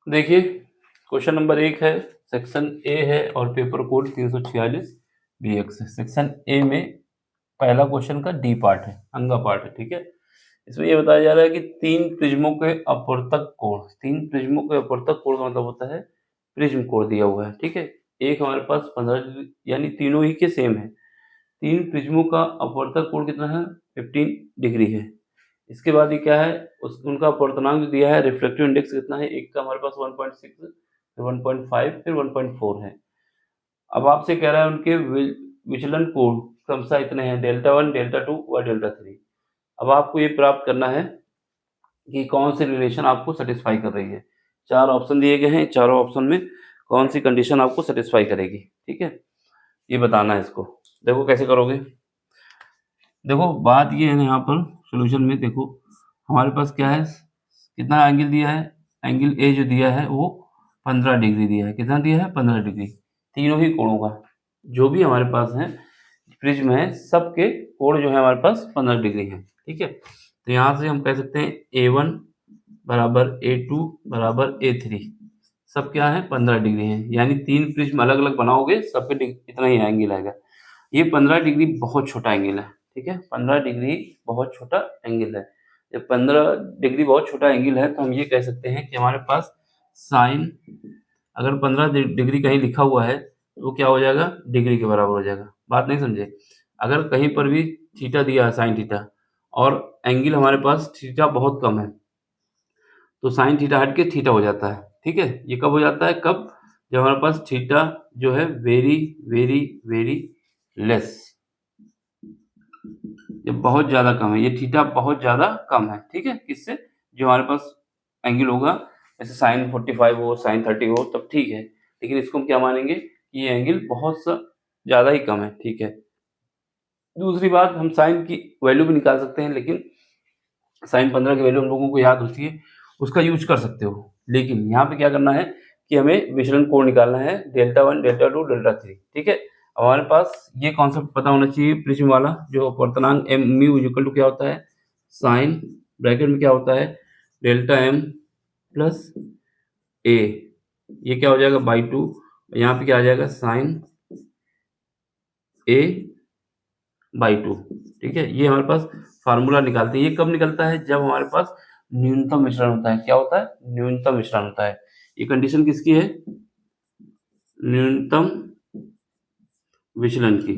देखिए question number 1 है, section A है और पेपर कोड 346 BX है। सेक्शन ए में पहला क्वेश्चन का डी पार्ट है, अंगा पार्ट है, ठीक है। इसमें ये बताया जा रहा है कि तीन प्रिज्मों के अपवर्तक कोण, तीन प्रिज्मों के अपवर्तक कोण का मतलब होता है प्रिज्म कोण दिया हुआ है, ठीक है। एक हमारे पास 15 यानी तीनों ही के सेम है। तीन प्रिज्मों का अपवर्तक कोण कितना है? 15 डिग्री है। इसके बाद ये क्या है, उनका अपवर्तनांक जो दिया है, रिफ्रैक्टिव इंडेक्स कितना है, एक का हमारे पास 1.6, फिर 1.5, फिर 1.4 है। अब आपसे कह रहा है उनके विचलन कोण क्रमशः इतने हैं, डेल्टा 1, डेल्टा 2 और डेल्टा 3। अब आपको ये प्राप्त करना है कि कौन सी रिलेशन आपको सेटिस्फाई कर रही है। चार ऑप्शन दिए गए हैं, चारों ऑप्शन में कौन सी कंडीशन आपको सेटिस्फाई करेगी, ठीक है, ये बताना है इसको। देखो कैसे करोगे। देखो बात ये है ना, यहाँ पर सोल्यूशन में देखो हमारे पास क्या है, कितना एंगल दिया है, एंगल ए जो दिया है वो 15 डिग्री दिया है। कितना दिया है? 15 डिग्री। तीनों ही कोणों का जो भी हमारे पास है प्रिज्म है, सबके कोण जो है हमारे पास 15 डिग्री है, ठीक है। तो यहाँ से हम कह सकते हैं A1 बराबर A2 बराबर A3, सब क्या है? 15 डिग्री है। यानी तीन प्रिज्म अलग अलग बनाओगे, सबके इतना ही एंगल आएगा। ये 15 डिग्री बहुत छोटा एंगल है, ठीक है। 15 डिग्री बहुत छोटा एंगल है। जब 15 डिग्री बहुत छोटा एंगल है तो हम ये कह सकते हैं कि हमारे पास साइन, अगर 15 डिग्री कहीं लिखा हुआ है तो वो क्या हो जाएगा? डिग्री के बराबर हो जाएगा। बात नहीं समझे? अगर कहीं पर भी थीटा दिया है, साइन थीटा, और एंगल हमारे पास थीटा बहुत कम है, तो साइन थीटा हट के थीटा हो जाता है, ठीक है। ये कब हो जाता है? कब? जब हमारे पास थीटा जो है वेरी वेरी वेरी लेस, ये बहुत ज़्यादा कम है, ये थीटा बहुत ज़्यादा कम है, ठीक है। किससे? जो हमारे पास एंगल होगा, जैसे साइन 45 हो, साइन 30 हो, तब ठीक है। लेकिन इसको हम क्या मानेंगे कि ये एंगल बहुत सा ज़्यादा ही कम है, ठीक है। दूसरी बात, हम साइन की वैल्यू भी निकाल सकते हैं, लेकिन साइन 15 की वैल्यू हम लोगों को याद होती है, उसका यूज कर सकते हो। लेकिन यहाँ पे क्या करना है कि हमें विचलन कोण निकालना है, डेल्टा 1, डेल्टा 2, डेल्टा 3, ठीक है। हमारे पास ये कॉन्सेप्ट पता होना चाहिए प्रिज्म वाला, जो अपवर्तनांक m म्यू इक्वल टू क्या होता है, साइन ब्रैकेट में क्या होता है, डेल्टा m प्लस a, ये क्या हो जाएगा बाई 2, यहाँ पे क्या आ जाएगा साइन a बाई 2, ठीक है। ये हमारे पास फार्मूला निकालते हैं। ये कब निकलता है? जब हमारे पास न्यूनतम मिश्रण होता है। क्या होता है? न्यूनतम मिश्रण होता है। ये कंडीशन किसकी है? न्यूनतम विचलन की,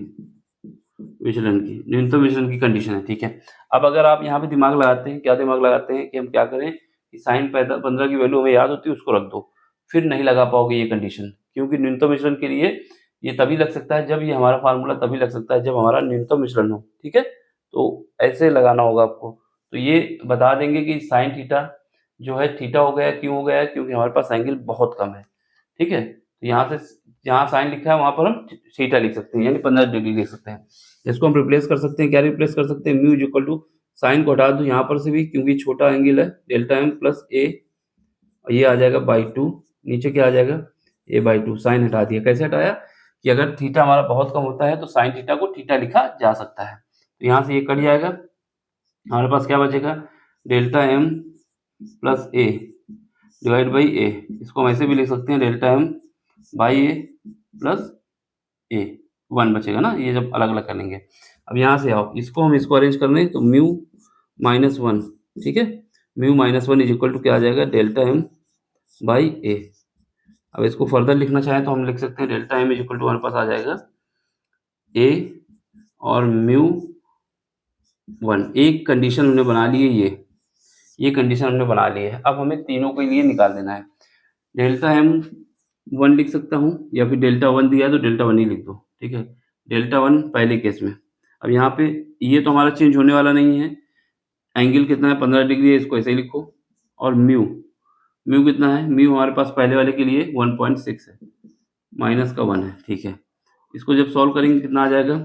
न्यूनतम विचलन की कंडीशन है, ठीक है। अब अगर आप यहाँ पे दिमाग लगाते हैं, क्या दिमाग लगाते हैं कि हम क्या करें कि साइन 15 की वैल्यू हमें याद होती है, उसको रख दो, फिर नहीं लगा पाओगे ये कंडीशन, क्योंकि न्यूनतम विचलन के लिए ये तभी लग सकता है जब ये हमारा फार्मूला तभी लग सकता है जब हमारा न्यूनतम विचलन हो, ठीक है। तो ऐसे लगाना होगा आपको। तो ये बता देंगे कि साइन थीटा जो है थीटा हो गया, क्यों हो गया है? क्योंकि हमारे पास एंगल बहुत कम है, ठीक है। तो यहाँ से जहाँ साइन लिखा है वहाँ पर हम थीटा लिख सकते हैं, यानी 15 डिग्री लिख सकते हैं। इसको हम रिप्लेस कर सकते हैं, क्या रिप्लेस कर सकते हैं? म्यू इक्वल टू, साइन को हटा दो यहाँ पर से भी क्योंकि छोटा एंगल है, डेल्टा m प्लस a, ये आ जाएगा बाई 2, नीचे क्या आ जाएगा? a by 2। साइन हटा दिया। कैसे हटाया? कि अगर थीटा हमारा बहुत कम होता है तो साइन थीटा को थीटा लिखा जा सकता है। तो यहाँ से ये कट जाएगा, हमारे पास क्या बचेगा? Delta m plus a divide by a। इसको हम ऐसे भी लिख सकते हैं, delta m by a plus a, 1 बचेगा ना, ये जब अलग अलग करेंगे। अब यहाँ से आओ, इसको हम इसको अरेंज कर लें तो म्यू माइनस 1, ठीक है। Mu minus 1 is equal to क्या आ जाएगा? Delta m by a। अब इसको फर्दर लिखना चाहें तो हम लिख सकते हैं delta m is equal to हमारे पास आ जाएगा a और म्यू 1। एक कंडीशन हमने बना ली है, ये कंडीशन हमने बना ली है। अब हमें तीनों के लिए निकाल देना है। डेल्टा m 1 लिख सकता हूँ, या फिर डेल्टा 1 दिया है तो डेल्टा 1 ही लिख दो, ठीक है। डेल्टा 1 पहले केस में। अब यहाँ पे ये तो हमारा चेंज होने वाला नहीं है, एंगल कितना है? 15 डिग्री है, इसको ऐसे ही लिखो। और म्यू कितना है? म्यू हमारे पास पहले वाले के लिए 1.6 है, माइनस का 1 है, ठीक है। इसको जब सॉल्व करेंगे कितना आ जाएगा?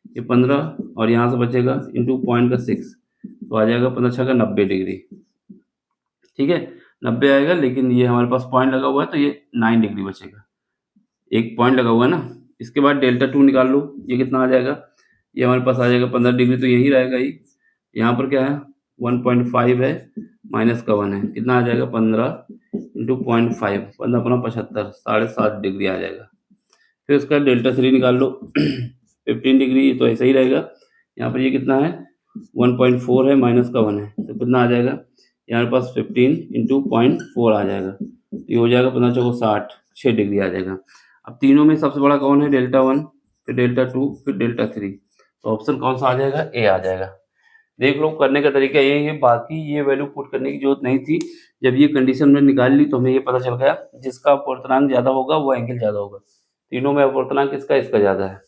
ये 15 और यहाँ से बचेगा इंटू पॉइंट का 6, तो आ जाएगा 15 छः का 90 डिग्री, ठीक है। 90 आएगा, लेकिन ये हमारे पास पॉइंट लगा हुआ है तो ये 9 डिग्री बचेगा, एक पॉइंट लगा हुआ है ना। इसके बाद डेल्टा 2 निकाल लो, ये कितना आ जाएगा? ये हमारे पास आ जाएगा 15 डिग्री, तो यही रहेगा ही। यहाँ पर क्या है? 1.5 है, माइनस का 1 है, कितना आ जाएगा? 15 इंटू 0.5 बंदा अपना 75 7.5 डिग्री आ जाएगा। फिर उसका डेल्टा 3 निकाल लो 15 डिग्री तो ऐसा ही रहेगा। यहाँ पर ये कितना है 1.4 है माइनस का 1 है तो कितना आ जाएगा यहाँ पास 15 इंटू 0.4 आ जाएगा। तो ये हो जाएगा 15 चौको 60 6 डिग्री आ जाएगा। अब तीनों में सबसे बड़ा कौन है डेल्टा 1 फिर डेल्टा 2 फिर डेल्टा 3 तो ऑप्शन कौन सा आ जाएगा ए आ जाएगा। देख लो करने का तरीका यही है, बाकी ये वैल्यू पुट करने की जरूरत नहीं थी। जब ये कंडीशन में निकाल ली तो हमें ये पता चल गया जिसका अपवर्तनांक ज़्यादा होगा वो एंगल ज़्यादा होगा। तीनों में अपवर्तनांक किसका इसका ज़्यादा है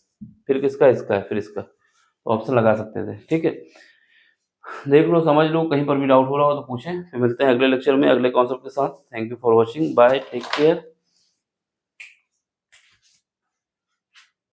फिर किसका इसका है फिर इसका, तो ऑप्शन लगा सकते थे। ठीक है, देख लो समझ लो, कहीं पर भी डाउट हो रहा हो तो पूछें। फिर मिलते हैं अगले लेक्चर में अगले कॉन्सेप्ट के साथ। Thank you for watching, bye, take care.